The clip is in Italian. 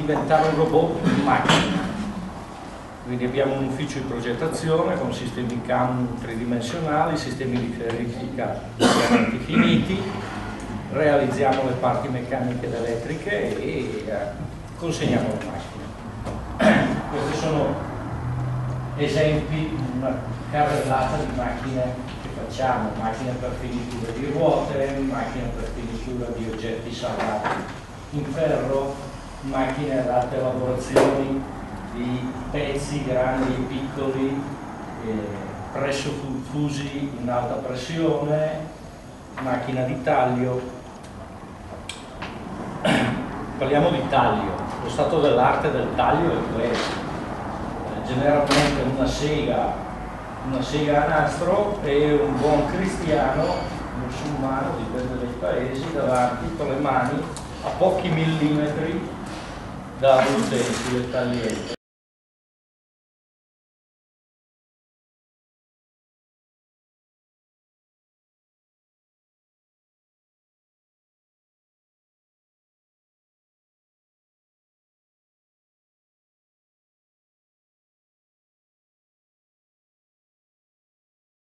diventare un robot in macchina. Quindi abbiamo un ufficio di progettazione con sistemi CAM tridimensionali, sistemi di verifica ovviamente finiti, realizziamo le parti meccaniche ed elettriche e consegniamo la macchina. Questi sono esempi di una carrellata di macchine che facciamo, macchine per finitura di ruote, macchine per finitura di oggetti salvati in ferro, macchine adatte a lavorazioni di pezzi grandi e piccoli, presso fusi in alta pressione, macchina di taglio. Parliamo di taglio, lo stato dell'arte del taglio è questo. Generalmente una sega a nastro e un buon cristiano, musulmano, dipende dai paesi, davanti con le mani a pochi millimetri dall'utensile tagliente.